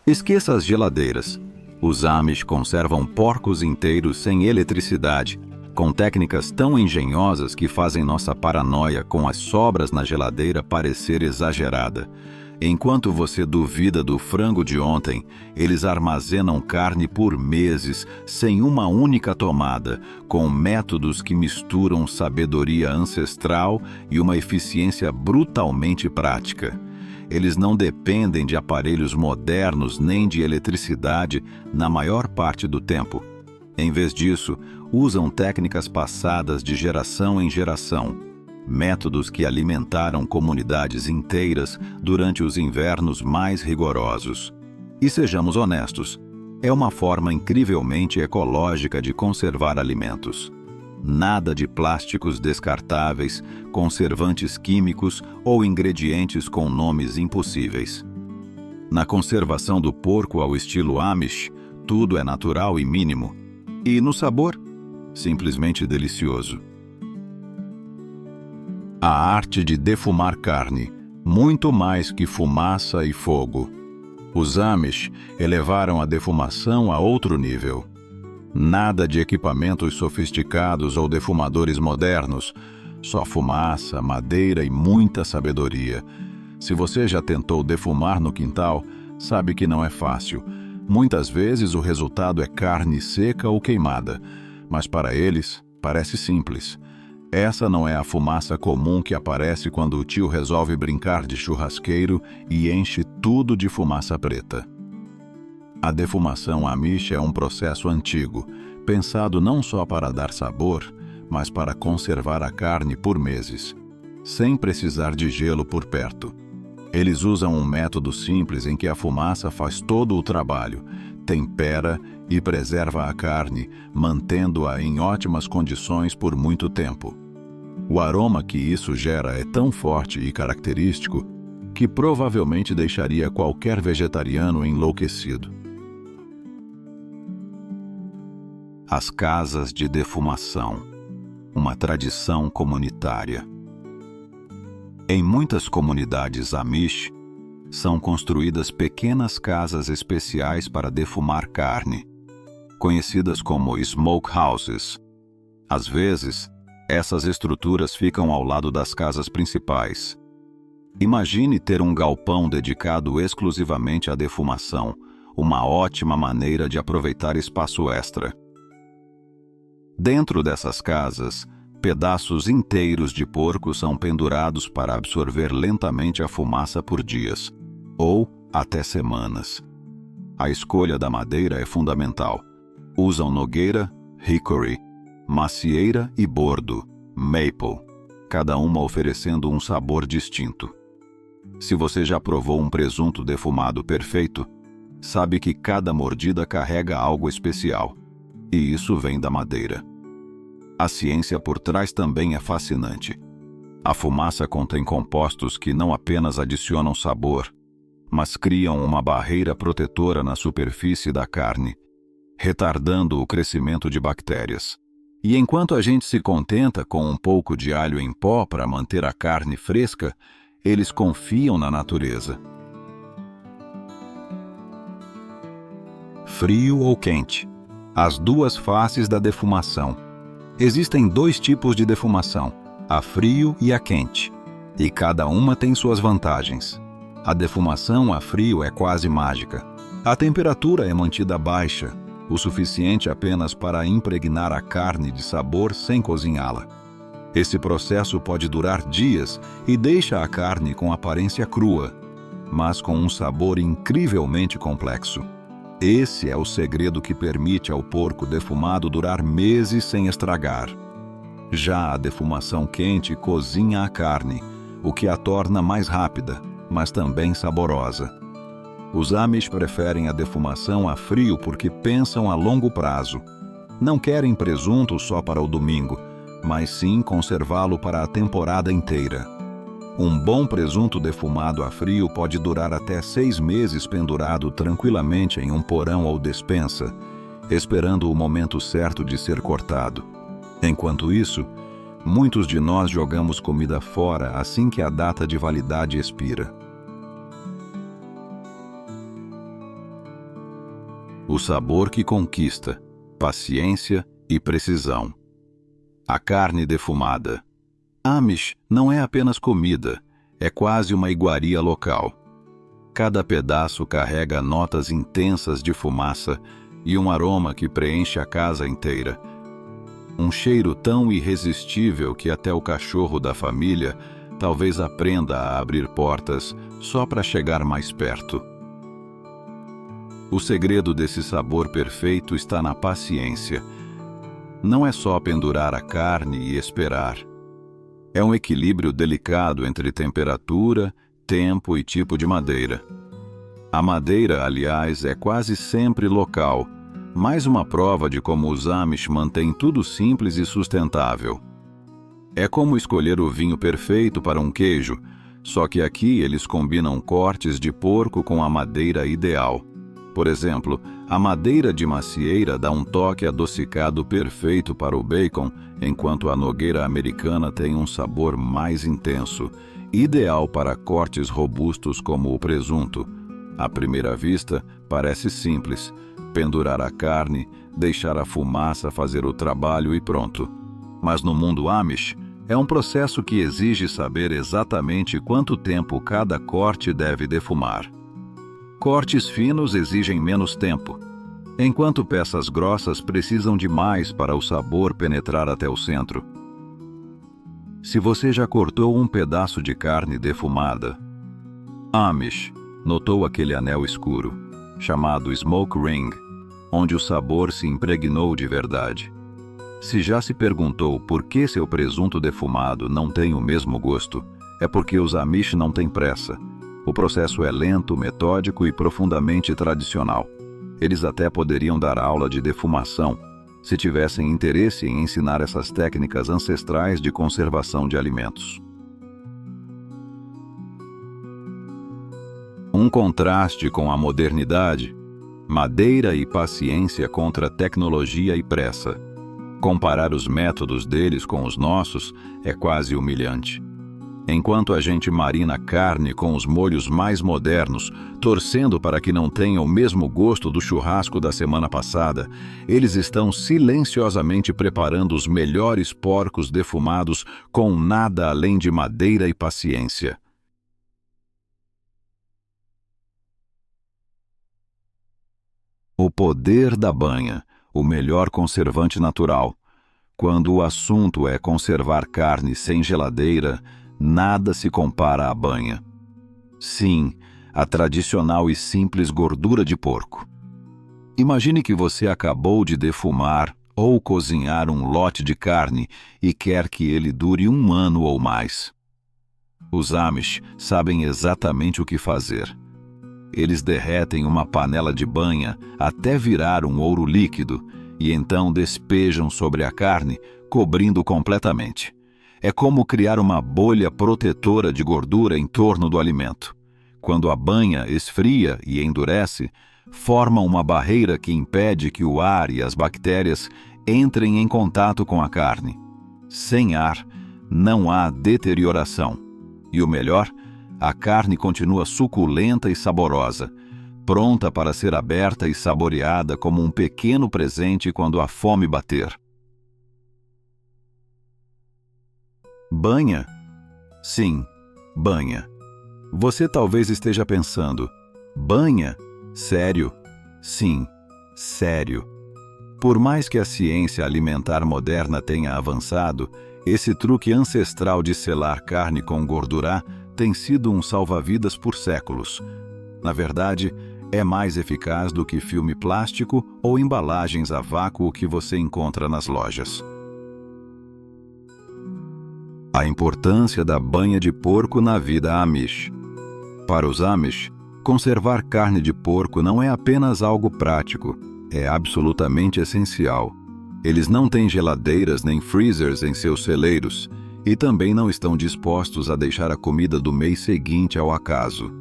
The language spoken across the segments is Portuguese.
Esqueça as geladeiras. Os Amish conservam porcos inteiros sem eletricidade, com técnicas tão engenhosas que fazem nossa paranoia com as sobras na geladeira parecer exagerada. Enquanto você duvida do frango de ontem, eles armazenam carne por meses, sem uma única tomada, com métodos que misturam sabedoria ancestral e uma eficiência brutalmente prática. Eles não dependem de aparelhos modernos nem de eletricidade na maior parte do tempo. Em vez disso, usam técnicas passadas de geração em geração, métodos que alimentaram comunidades inteiras durante os invernos mais rigorosos. E sejamos honestos, é uma forma incrivelmente ecológica de conservar alimentos. Nada de plásticos descartáveis, conservantes químicos ou ingredientes com nomes impossíveis. Na conservação do porco ao estilo Amish, tudo é natural e mínimo. E no sabor, simplesmente delicioso. A arte de defumar carne, muito mais que fumaça e fogo. Os Amish elevaram a defumação a outro nível. Nada de equipamentos sofisticados ou defumadores modernos, só fumaça, madeira e muita sabedoria. Se você já tentou defumar no quintal, sabe que não é fácil. Muitas vezes o resultado é carne seca ou queimada, mas para eles parece simples. Essa não é a fumaça comum que aparece quando o tio resolve brincar de churrasqueiro e enche tudo de fumaça preta. A defumação Amish é um processo antigo, pensado não só para dar sabor, mas para conservar a carne por meses, sem precisar de gelo por perto. Eles usam um método simples em que a fumaça faz todo o trabalho, tempera e preserva a carne, mantendo-a em ótimas condições por muito tempo. O aroma que isso gera é tão forte e característico que provavelmente deixaria qualquer vegetariano enlouquecido. As casas de defumação, uma tradição comunitária. Em muitas comunidades Amish, são construídas pequenas casas especiais para defumar carne, conhecidas como smokehouses. Às vezes, essas estruturas ficam ao lado das casas principais. Imagine ter um galpão dedicado exclusivamente à defumação, uma ótima maneira de aproveitar espaço extra. Dentro dessas casas, pedaços inteiros de porco são pendurados para absorver lentamente a fumaça por dias, ou até semanas. A escolha da madeira é fundamental. Usam nogueira, hickory, macieira e bordo, maple, cada uma oferecendo um sabor distinto. Se você já provou um presunto defumado perfeito, sabe que cada mordida carrega algo especial, e isso vem da madeira. A ciência por trás também é fascinante. A fumaça contém compostos que não apenas adicionam sabor, mas criam uma barreira protetora na superfície da carne, retardando o crescimento de bactérias. E enquanto a gente se contenta com um pouco de alho em pó para manter a carne fresca, eles confiam na natureza. Frio ou quente? As duas faces da defumação. Existem dois tipos de defumação, a frio e a quente, e cada uma tem suas vantagens. A defumação a frio é quase mágica. A temperatura é mantida baixa, o suficiente apenas para impregnar a carne de sabor sem cozinhá-la. Esse processo pode durar dias e deixa a carne com aparência crua, mas com um sabor incrivelmente complexo. Esse é o segredo que permite ao porco defumado durar meses sem estragar. Já a defumação quente cozinha a carne, o que a torna mais rápida, mas também saborosa. Os Amish preferem a defumação a frio porque pensam a longo prazo. Não querem presunto só para o domingo, mas sim conservá-lo para a temporada inteira. Um bom presunto defumado a frio pode durar até 6 meses pendurado tranquilamente em um porão ou despensa, esperando o momento certo de ser cortado. Enquanto isso, muitos de nós jogamos comida fora assim que a data de validade expira. o sabor que conquista, paciência e precisão. A carne defumada. Amish não é apenas comida, é quase uma iguaria local. Cada pedaço carrega notas intensas de fumaça e um aroma que preenche a casa inteira. Um cheiro tão irresistível que até o cachorro da família talvez aprenda a abrir portas só para chegar mais perto. O segredo desse sabor perfeito está na paciência. Não é só pendurar a carne e esperar. É um equilíbrio delicado entre temperatura, tempo e tipo de madeira. A madeira, aliás, é quase sempre local, mais uma prova de como os Amish mantêm tudo simples e sustentável. É como escolher o vinho perfeito para um queijo, só que aqui eles combinam cortes de porco com a madeira ideal. Por exemplo, a madeira de macieira dá um toque adocicado perfeito para o bacon, enquanto a nogueira americana tem um sabor mais intenso, ideal para cortes robustos como o presunto. À primeira vista, parece simples: pendurar a carne, deixar a fumaça fazer o trabalho e pronto. Mas no mundo Amish, é um processo que exige saber exatamente quanto tempo cada corte deve defumar. Cortes finos exigem menos tempo, enquanto peças grossas precisam de mais para o sabor penetrar até o centro. Se você já cortou um pedaço de carne defumada, Amish notou aquele anel escuro, chamado smoke ring, onde o sabor se impregnou de verdade. Se já se perguntou por que seu presunto defumado não tem o mesmo gosto, é porque os Amish não têm pressa. O processo é lento, metódico e profundamente tradicional. Eles até poderiam dar aula de defumação, se tivessem interesse em ensinar essas técnicas ancestrais de conservação de alimentos. Um contraste com a modernidade: madeira e paciência contra tecnologia e pressa. Comparar os métodos deles com os nossos é quase humilhante. Enquanto a gente marina carne com os molhos mais modernos, torcendo para que não tenha o mesmo gosto do churrasco da semana passada, eles estão silenciosamente preparando os melhores porcos defumados com nada além de madeira e paciência. O poder da banha, o melhor conservante natural. Quando o assunto é conservar carne sem geladeira, nada se compara à banha. Sim, a tradicional e simples gordura de porco. Imagine que você acabou de defumar ou cozinhar um lote de carne e quer que ele dure 1 ano ou mais. Os Amish sabem exatamente o que fazer. Eles derretem uma panela de banha até virar um ouro líquido e então despejam sobre a carne, cobrindo completamente. É como criar uma bolha protetora de gordura em torno do alimento. Quando a banha esfria e endurece, forma uma barreira que impede que o ar e as bactérias entrem em contato com a carne. Sem ar, não há deterioração. E o melhor, a carne continua suculenta e saborosa, pronta para ser aberta e saboreada como um pequeno presente quando a fome bater. Banha? Sim, banha. Você talvez esteja pensando: banha? Sério? Sim, sério. Por mais que a ciência alimentar moderna tenha avançado, esse truque ancestral de selar carne com gordura tem sido um salva-vidas por séculos. Na verdade, é mais eficaz do que filme plástico ou embalagens a vácuo que você encontra nas lojas. A importância da banha de porco na vida Amish. Para os Amish, conservar carne de porco não é apenas algo prático, é absolutamente essencial. Eles não têm geladeiras nem freezers em seus celeiros e também não estão dispostos a deixar a comida do mês seguinte ao acaso.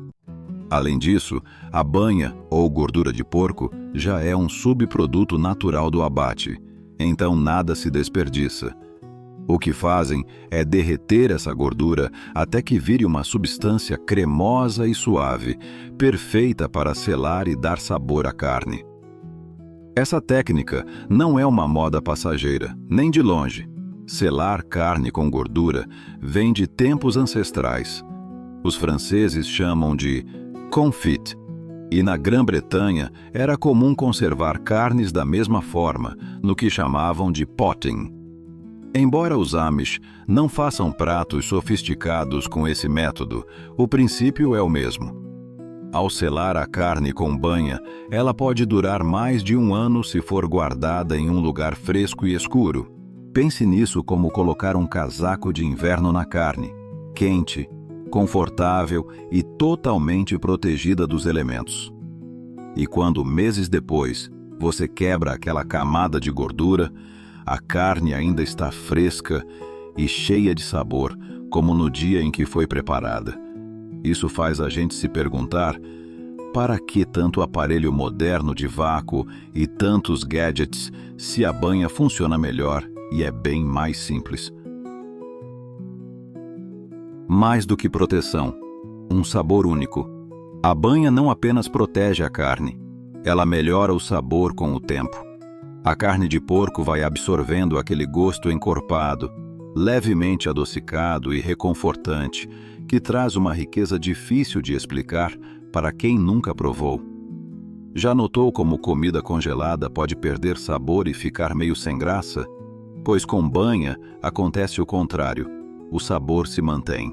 Além disso, a banha, ou gordura de porco, já é um subproduto natural do abate, então nada se desperdiça. O que fazem é derreter essa gordura até que vire uma substância cremosa e suave, perfeita para selar e dar sabor à carne. Essa técnica não é uma moda passageira, nem de longe. Selar carne com gordura vem de tempos ancestrais. Os franceses chamam de confit, e na Grã-Bretanha era comum conservar carnes da mesma forma, no que chamavam de potting. Embora os Amish não façam pratos sofisticados com esse método, o princípio é o mesmo. Ao selar a carne com banha, ela pode durar mais de 1 ano se for guardada em um lugar fresco e escuro. Pense nisso como colocar um casaco de inverno na carne, quente, confortável e totalmente protegida dos elementos. E quando, meses depois, você quebra aquela camada de gordura, a carne ainda está fresca e cheia de sabor, como no dia em que foi preparada. Isso faz a gente se perguntar: para que tanto aparelho moderno de vácuo e tantos gadgets se a banha funciona melhor e é bem mais simples? Mais do que proteção, um sabor único. A banha não apenas protege a carne, ela melhora o sabor com o tempo. A carne de porco vai absorvendo aquele gosto encorpado, levemente adocicado e reconfortante, que traz uma riqueza difícil de explicar para quem nunca provou. Já notou como comida congelada pode perder sabor e ficar meio sem graça? Pois com banha acontece o contrário, o sabor se mantém.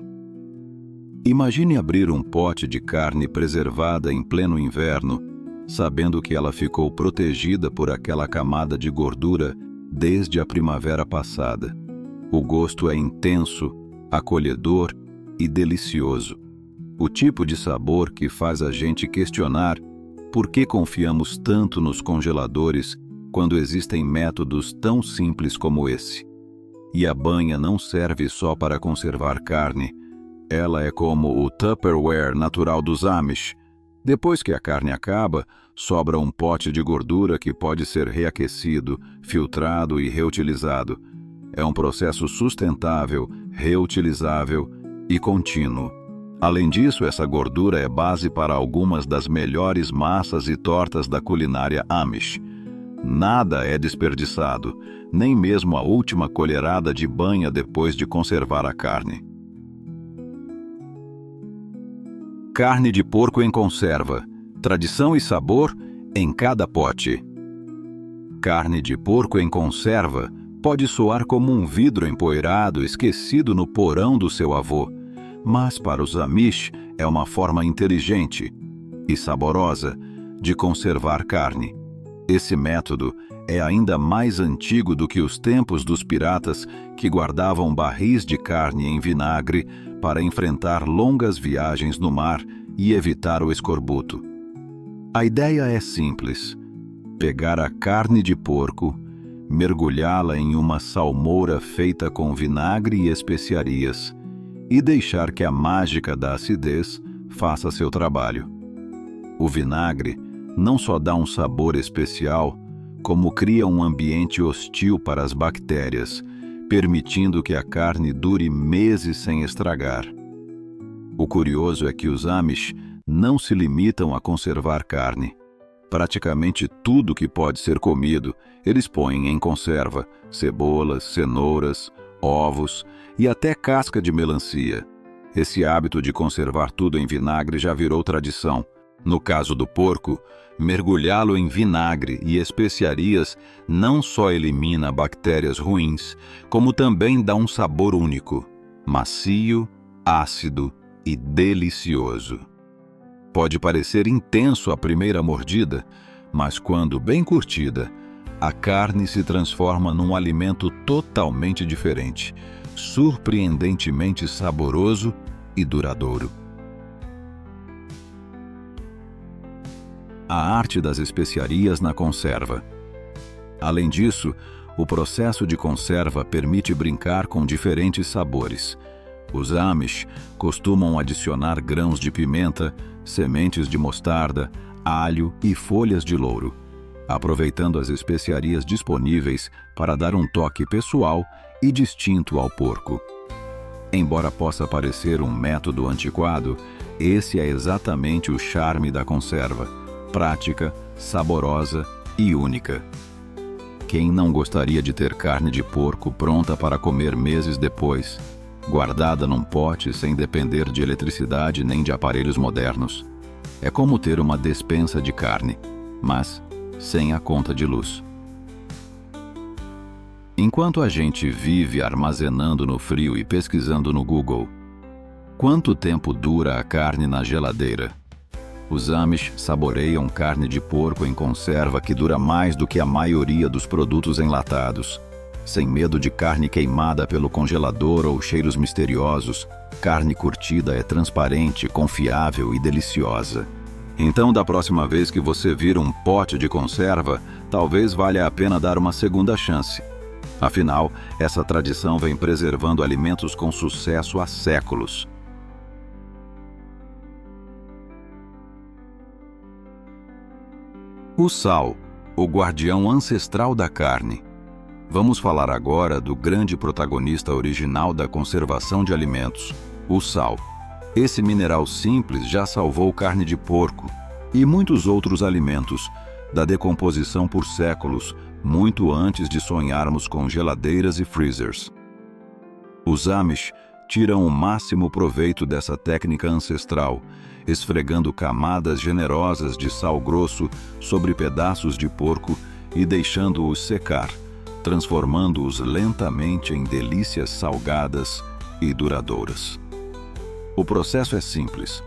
Imagine abrir um pote de carne preservada em pleno inverno, sabendo que ela ficou protegida por aquela camada de gordura desde a primavera passada. O gosto é intenso, acolhedor e delicioso. O tipo de sabor que faz a gente questionar por que confiamos tanto nos congeladores quando existem métodos tão simples como esse. E a banha não serve só para conservar carne, ela é como o Tupperware natural dos Amish. Depois que a carne acaba, sobra um pote de gordura que pode ser reaquecido, filtrado e reutilizado. É um processo sustentável, reutilizável e contínuo. Além disso, essa gordura é base para algumas das melhores massas e tortas da culinária Amish. Nada é desperdiçado, nem mesmo a última colherada de banha depois de conservar a carne. Carne de porco em conserva. Tradição e sabor em cada pote. Carne de porco em conserva pode soar como um vidro empoeirado esquecido no porão do seu avô, mas para os Amish é uma forma inteligente e saborosa de conservar carne. Esse método é ainda mais antigo do que os tempos dos piratas que guardavam barris de carne em vinagre para enfrentar longas viagens no mar e evitar o escorbuto. A ideia é simples: pegar a carne de porco, mergulhá-la em uma salmoura feita com vinagre e especiarias e deixar que a mágica da acidez faça seu trabalho. O vinagre não só dá um sabor especial, como cria um ambiente hostil para as bactérias, permitindo que a carne dure meses sem estragar. O curioso é que os Amish não se limitam a conservar carne. Praticamente tudo que pode ser comido, eles põem em conserva: cebolas, cenouras, ovos e até casca de melancia. Esse hábito de conservar tudo em vinagre já virou tradição. No caso do porco, mergulhá-lo em vinagre e especiarias não só elimina bactérias ruins, como também dá um sabor único, macio, ácido e delicioso. Pode parecer intenso à primeira mordida, mas quando bem curtida, a carne se transforma num alimento totalmente diferente, surpreendentemente saboroso e duradouro. A arte das especiarias na conserva. Além disso, o processo de conserva permite brincar com diferentes sabores. Os Amish costumam adicionar grãos de pimenta, sementes de mostarda, alho e folhas de louro, aproveitando as especiarias disponíveis para dar um toque pessoal e distinto ao porco. Embora possa parecer um método antiquado, esse é exatamente o charme da conserva: prática, saborosa e única. Quem não gostaria de ter carne de porco pronta para comer meses depois, guardada num pote sem depender de eletricidade nem de aparelhos modernos? É como ter uma despensa de carne, mas sem a conta de luz. Enquanto a gente vive armazenando no frio e pesquisando no Google, quanto tempo dura a carne na geladeira? Os Amish saboreiam carne de porco em conserva que dura mais do que a maioria dos produtos enlatados. Sem medo de carne queimada pelo congelador ou cheiros misteriosos, carne curtida é transparente, confiável e deliciosa. Então, da próxima vez que você vir um pote de conserva, talvez valha a pena dar uma segunda chance. Afinal, essa tradição vem preservando alimentos com sucesso há séculos. O sal, o guardião ancestral da carne. Vamos falar agora do grande protagonista original da conservação de alimentos, o sal. Esse mineral simples já salvou carne de porco e muitos outros alimentos da decomposição por séculos, muito antes de sonharmos com geladeiras e freezers. Os Amish tiram o máximo proveito dessa técnica ancestral, esfregando camadas generosas de sal grosso sobre pedaços de porco e deixando-os secar, transformando-os lentamente em delícias salgadas e duradouras. O processo é simples.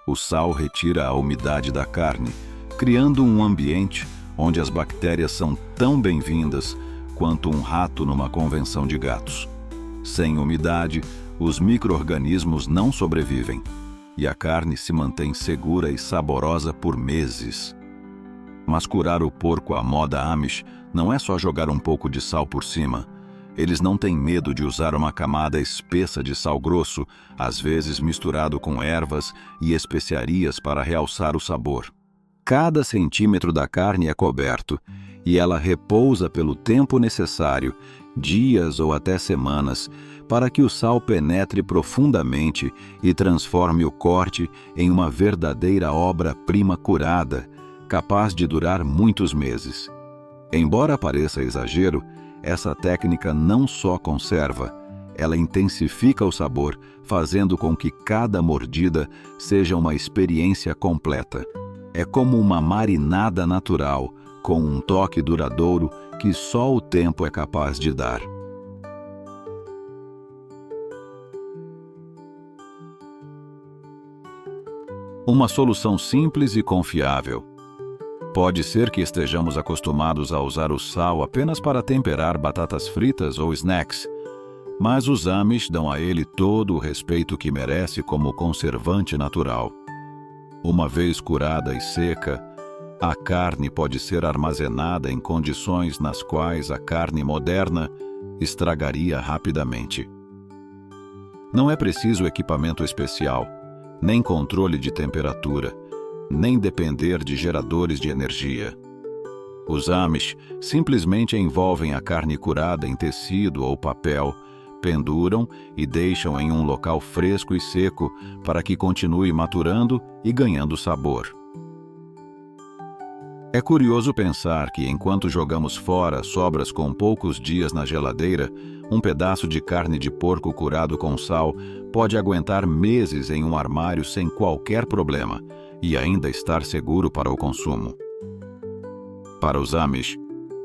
O sal retira a umidade da carne, criando um ambiente onde as bactérias são tão bem-vindas quanto um rato numa convenção de gatos. Sem umidade, os micro-organismos não sobrevivem, e a carne se mantém segura e saborosa por meses. Mas curar o porco à moda Amish não é só jogar um pouco de sal por cima. Eles não têm medo de usar uma camada espessa de sal grosso, às vezes misturado com ervas e especiarias para realçar o sabor. Cada centímetro da carne é coberto, e ela repousa pelo tempo necessário, dias ou até semanas, para que o sal penetre profundamente e transforme o corte em uma verdadeira obra-prima curada, capaz de durar muitos meses. Embora pareça exagero, essa técnica não só conserva, ela intensifica o sabor, fazendo com que cada mordida seja uma experiência completa. É como uma marinada natural, com um toque duradouro que só o tempo é capaz de dar. Uma solução simples e confiável. Pode ser que estejamos acostumados a usar o sal apenas para temperar batatas fritas ou snacks, mas os Amish dão a ele todo o respeito que merece como conservante natural. Uma vez curada e seca, a carne pode ser armazenada em condições nas quais a carne moderna estragaria rapidamente. Não é preciso equipamento especial, nem controle de temperatura, nem depender de geradores de energia. Os Amish simplesmente envolvem a carne curada em tecido ou papel, penduram e deixam em um local fresco e seco para que continue maturando e ganhando sabor. É curioso pensar que, enquanto jogamos fora sobras com poucos dias na geladeira, um pedaço de carne de porco curado com sal pode aguentar meses em um armário sem qualquer problema e ainda estar seguro para o consumo. Para os Amish,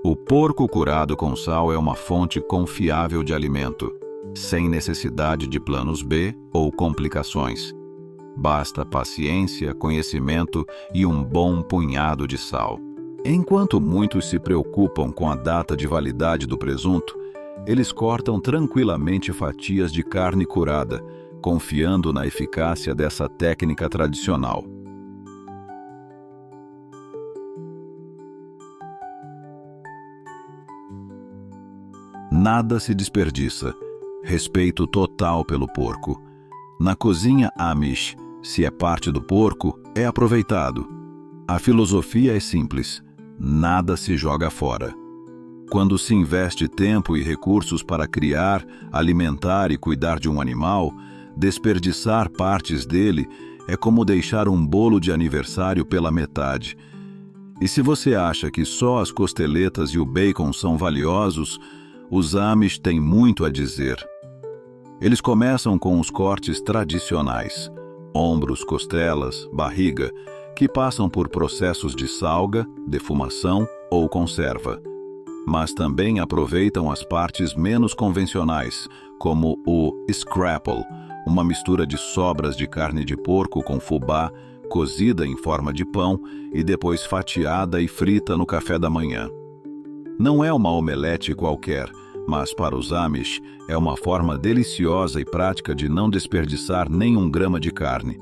o porco curado com sal é uma fonte confiável de alimento, sem necessidade de planos B ou complicações. Basta paciência, conhecimento e um bom punhado de sal. Enquanto muitos se preocupam com a data de validade do presunto, eles cortam tranquilamente fatias de carne curada, confiando na eficácia dessa técnica tradicional. Nada se desperdiça. Respeito total pelo porco. Na cozinha Amish, se é parte do porco, é aproveitado. A filosofia é simples: nada se joga fora. Quando se investe tempo e recursos para criar, alimentar e cuidar de um animal, desperdiçar partes dele é como deixar um bolo de aniversário pela metade. E se você acha que só as costeletas e o bacon são valiosos, os Amish têm muito a dizer. Eles começam com os cortes tradicionais, ombros, costelas, barriga, que passam por processos de salga, defumação ou conserva. Mas também aproveitam as partes menos convencionais, como o scrapple, uma mistura de sobras de carne de porco com fubá, cozida em forma de pão e depois fatiada e frita no café da manhã. Não é uma omelete qualquer, mas para os Amish é uma forma deliciosa e prática de não desperdiçar nem um grama de carne.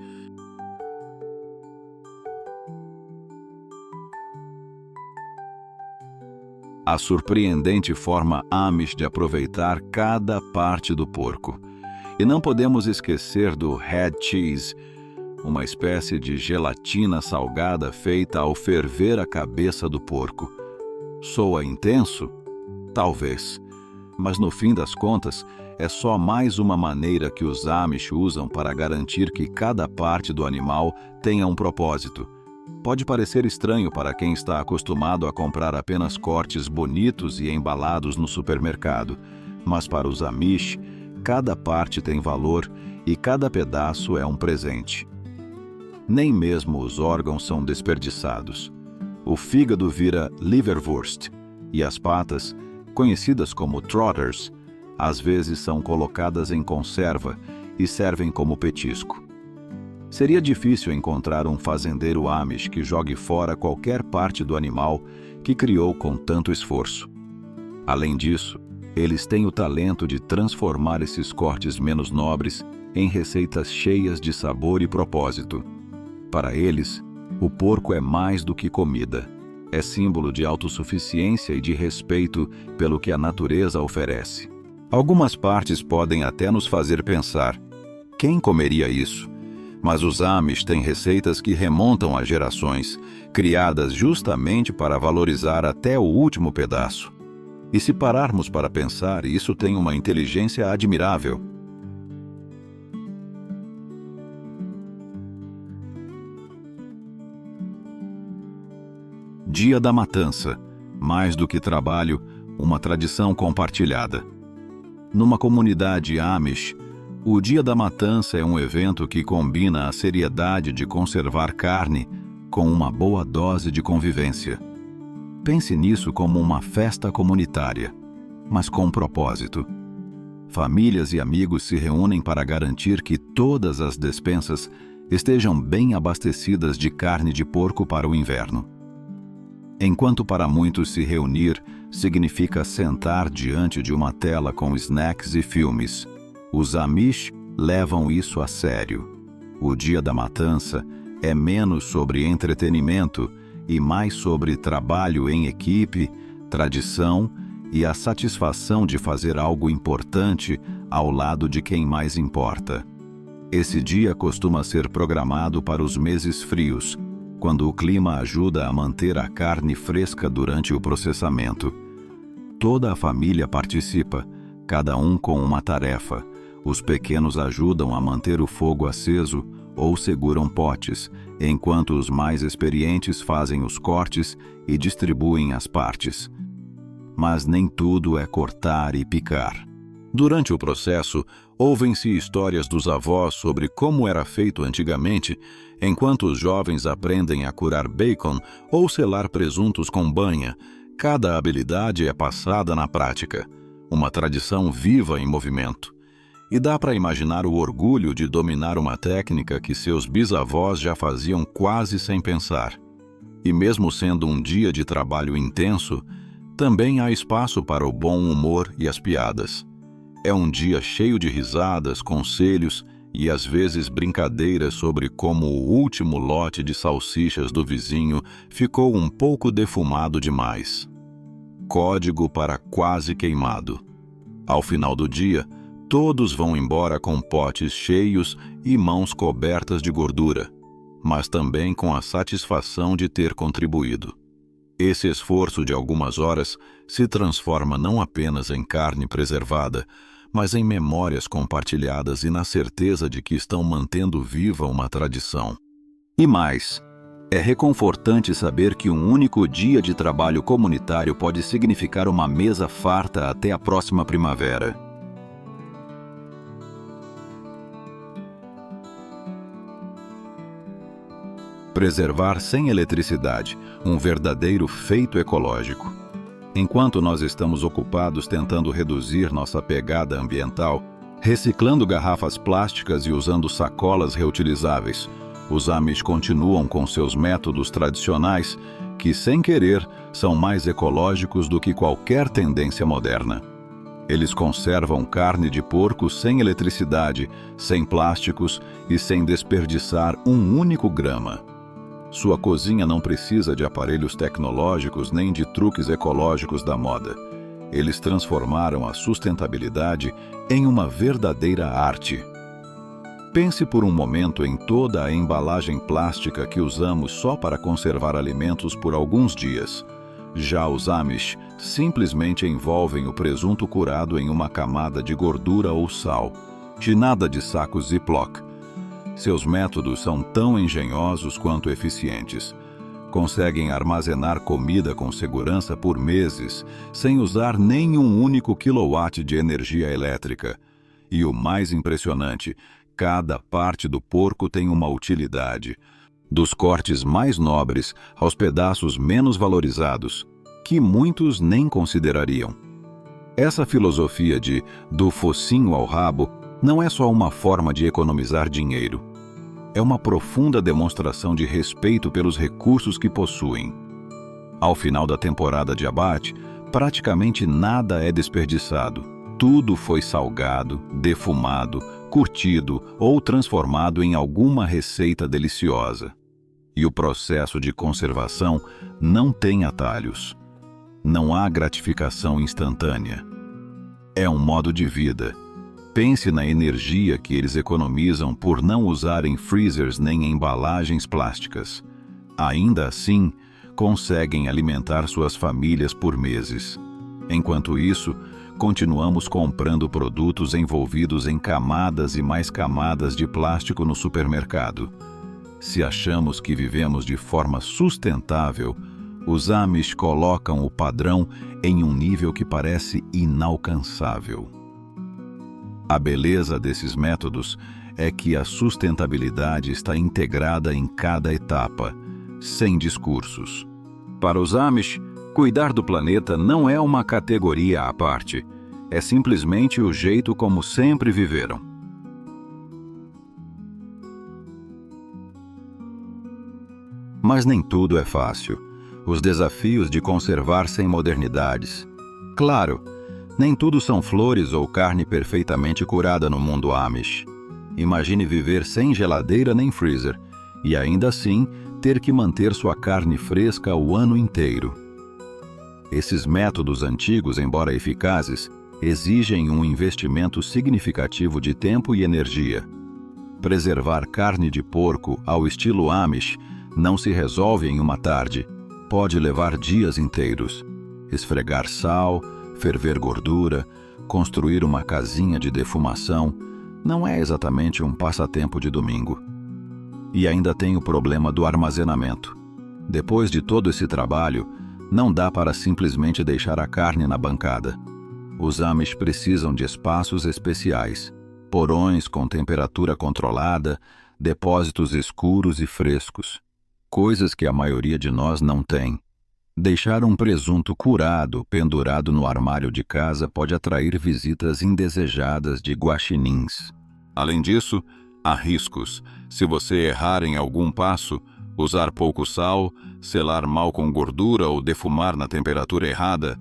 A surpreendente forma Amish de aproveitar cada parte do porco. E não podemos esquecer do head cheese, uma espécie de gelatina salgada feita ao ferver a cabeça do porco. Soa intenso? Talvez. Mas no fim das contas, é só mais uma maneira que os Amish usam para garantir que cada parte do animal tenha um propósito. Pode parecer estranho para quem está acostumado a comprar apenas cortes bonitos e embalados no supermercado, mas para os Amish, cada parte tem valor e cada pedaço é um presente. Nem mesmo os órgãos são desperdiçados. O fígado vira liverwurst e as patas, conhecidas como trotters, às vezes são colocadas em conserva e servem como petisco. Seria difícil encontrar um fazendeiro Amish que jogue fora qualquer parte do animal que criou com tanto esforço. Além disso, eles têm o talento de transformar esses cortes menos nobres em receitas cheias de sabor e propósito. Para eles, o porco é mais do que comida. É símbolo de autossuficiência e de respeito pelo que a natureza oferece. Algumas partes podem até nos fazer pensar: quem comeria isso? Mas os Amish têm receitas que remontam a gerações, criadas justamente para valorizar até o último pedaço. E se pararmos para pensar, isso tem uma inteligência admirável. Dia da Matança, mais do que trabalho, uma tradição compartilhada. Numa comunidade Amish, o Dia da Matança é um evento que combina a seriedade de conservar carne com uma boa dose de convivência. Pense nisso como uma festa comunitária, mas com um propósito. Famílias e amigos se reúnem para garantir que todas as despensas estejam bem abastecidas de carne de porco para o inverno. Enquanto para muitos se reunir significa sentar diante de uma tela com snacks e filmes, os Amish levam isso a sério. O Dia da Matança é menos sobre entretenimento e mais sobre trabalho em equipe, tradição e a satisfação de fazer algo importante ao lado de quem mais importa. Esse dia costuma ser programado para os meses frios, quando o clima ajuda a manter a carne fresca durante o processamento. Toda a família participa, cada um com uma tarefa. Os pequenos ajudam a manter o fogo aceso ou seguram potes, enquanto os mais experientes fazem os cortes e distribuem as partes. Mas nem tudo é cortar e picar. Durante o processo, ouvem-se histórias dos avós sobre como era feito antigamente, enquanto os jovens aprendem a curar bacon ou selar presuntos com banha. Cada habilidade é passada na prática, uma tradição viva em movimento. E dá para imaginar o orgulho de dominar uma técnica que seus bisavós já faziam quase sem pensar. E mesmo sendo um dia de trabalho intenso, também há espaço para o bom humor e as piadas. É um dia cheio de risadas, conselhos e às vezes brincadeiras sobre como o último lote de salsichas do vizinho ficou um pouco defumado demais. Código para quase queimado. Ao final do dia, todos vão embora com potes cheios e mãos cobertas de gordura, mas também com a satisfação de ter contribuído. Esse esforço de algumas horas se transforma não apenas em carne preservada, mas em memórias compartilhadas e na certeza de que estão mantendo viva uma tradição. E mais, É reconfortante saber que um único dia de trabalho comunitário pode significar uma mesa farta até a próxima primavera. Preservar sem eletricidade, um verdadeiro feito ecológico. Enquanto nós estamos ocupados tentando reduzir nossa pegada ambiental, reciclando garrafas plásticas e usando sacolas reutilizáveis, os Amish continuam com seus métodos tradicionais que, sem querer, são mais ecológicos do que qualquer tendência moderna. Eles conservam carne de porco sem eletricidade, sem plásticos e sem desperdiçar um único grama. Sua cozinha não precisa de aparelhos tecnológicos nem de truques ecológicos da moda. Eles transformaram a sustentabilidade em uma verdadeira arte. Pense por um momento em toda a embalagem plástica que usamos só para conservar alimentos por alguns dias. Já os Amish simplesmente envolvem o presunto curado em uma camada de gordura ou sal, de nada de sacos Ziploc. Seus métodos são tão engenhosos quanto eficientes. Conseguem armazenar comida com segurança por meses, sem usar nem um único quilowatt de energia elétrica. E o mais impressionante, cada parte do porco tem uma utilidade, dos cortes mais nobres aos pedaços menos valorizados, que muitos nem considerariam. Essa filosofia do focinho ao rabo não é só uma forma de economizar dinheiro. É uma profunda demonstração de respeito pelos recursos que possuem. Ao final da temporada de abate, praticamente nada é desperdiçado. Tudo foi salgado, defumado, curtido ou transformado em alguma receita deliciosa. E o processo de conservação não tem atalhos. Não há gratificação instantânea. É um modo de vida. Pense na energia que eles economizam por não usarem freezers nem embalagens plásticas. Ainda assim, conseguem alimentar suas famílias por meses. Enquanto isso, continuamos comprando produtos envolvidos em camadas e mais camadas de plástico no supermercado. Se achamos que vivemos de forma sustentável, os Amish colocam o padrão em um nível que parece inalcançável. A beleza desses métodos é que a sustentabilidade está integrada em cada etapa, sem discursos. Para os Amish, cuidar do planeta não é uma categoria à parte, é simplesmente o jeito como sempre viveram. Mas nem tudo é fácil. Os desafios de conservar sem modernidades. Claro, nem tudo são flores ou carne perfeitamente curada no mundo Amish. Imagine viver sem geladeira nem freezer, e ainda assim ter que manter sua carne fresca o ano inteiro. Esses métodos antigos, embora eficazes, exigem um investimento significativo de tempo e energia. Preservar carne de porco ao estilo Amish não se resolve em uma tarde. Pode levar dias inteiros. Esfregar sal, ferver gordura, construir uma casinha de defumação, não é exatamente um passatempo de domingo. E ainda tem o problema do armazenamento. Depois de todo esse trabalho, não dá para simplesmente deixar a carne na bancada. Os Amish precisam de espaços especiais, porões com temperatura controlada, depósitos escuros e frescos, coisas que a maioria de nós não tem. Deixar um presunto curado pendurado no armário de casa pode atrair visitas indesejadas de guaxinins. Além disso, há riscos. Se você errar em algum passo, usar pouco sal, selar mal com gordura ou defumar na temperatura errada,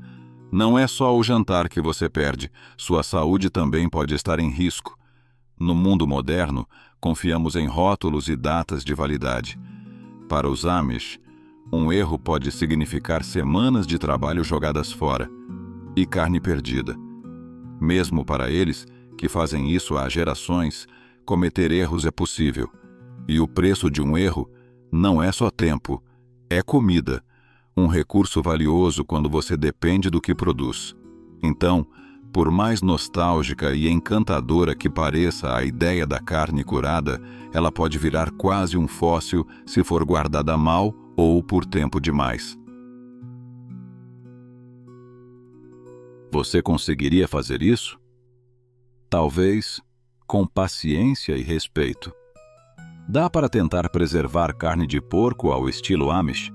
não é só o jantar que você perde, sua saúde também pode estar em risco. No mundo moderno, confiamos em rótulos e datas de validade. Para os Amish, um erro pode significar semanas de trabalho jogadas fora e carne perdida. Mesmo para eles, que fazem isso há gerações, cometer erros é possível. E o preço de um erro não é só tempo, é comida, um recurso valioso quando você depende do que produz. Então, Por mais nostálgica e encantadora que pareça a ideia da carne curada, ela pode virar quase um fóssil se for guardada mal ou por tempo demais. Você conseguiria fazer isso? Talvez, com paciência e respeito. Dá para tentar preservar carne de porco ao estilo Amish?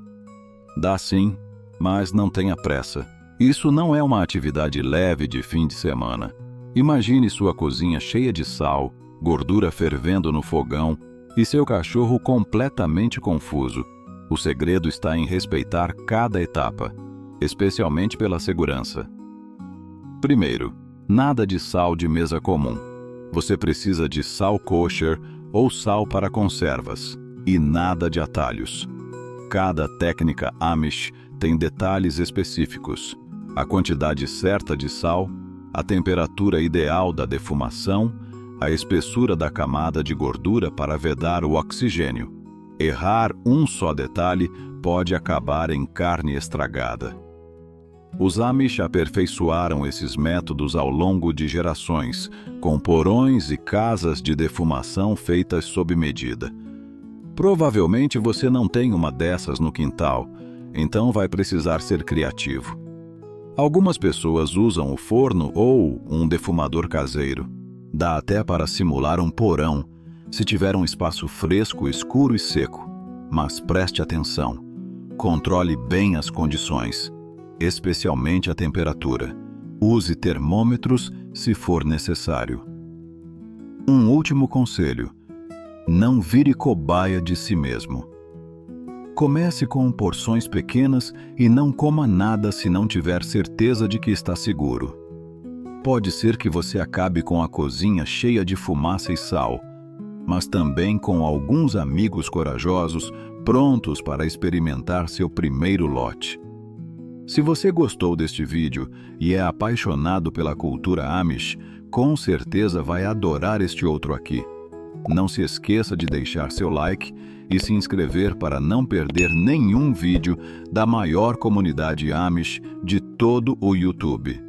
Dá sim, mas não tenha pressa. Isso não é uma atividade leve de fim de semana. Imagine sua cozinha cheia de sal, gordura fervendo no fogão e seu cachorro completamente confuso. O segredo está em respeitar cada etapa, especialmente pela segurança. Primeiro, nada de sal de mesa comum. Você precisa de sal kosher ou sal para conservas, e nada de atalhos. Cada técnica Amish tem detalhes específicos. A quantidade certa de sal, a temperatura ideal da defumação, a espessura da camada de gordura para vedar o oxigênio. Errar um só detalhe pode acabar em carne estragada. Os Amish aperfeiçoaram esses métodos ao longo de gerações, com porões e casas de defumação feitas sob medida. Provavelmente você não tem uma dessas no quintal, então vai precisar ser criativo. Algumas pessoas usam o forno ou um defumador caseiro. Dá até para simular um porão, se tiver um espaço fresco, escuro e seco. Mas preste atenção. Controle bem as condições, especialmente a temperatura. Use termômetros se for necessário. Um último conselho: não vire cobaia de si mesmo. Comece com porções pequenas e não coma nada se não tiver certeza de que está seguro. Pode ser que você acabe com a cozinha cheia de fumaça e sal, mas também com alguns amigos corajosos prontos para experimentar seu primeiro lote. Se você gostou deste vídeo e é apaixonado pela cultura Amish, com certeza vai adorar este outro aqui. Não se esqueça de deixar seu like e se inscrever para não perder nenhum vídeo da maior comunidade Amish de todo o YouTube.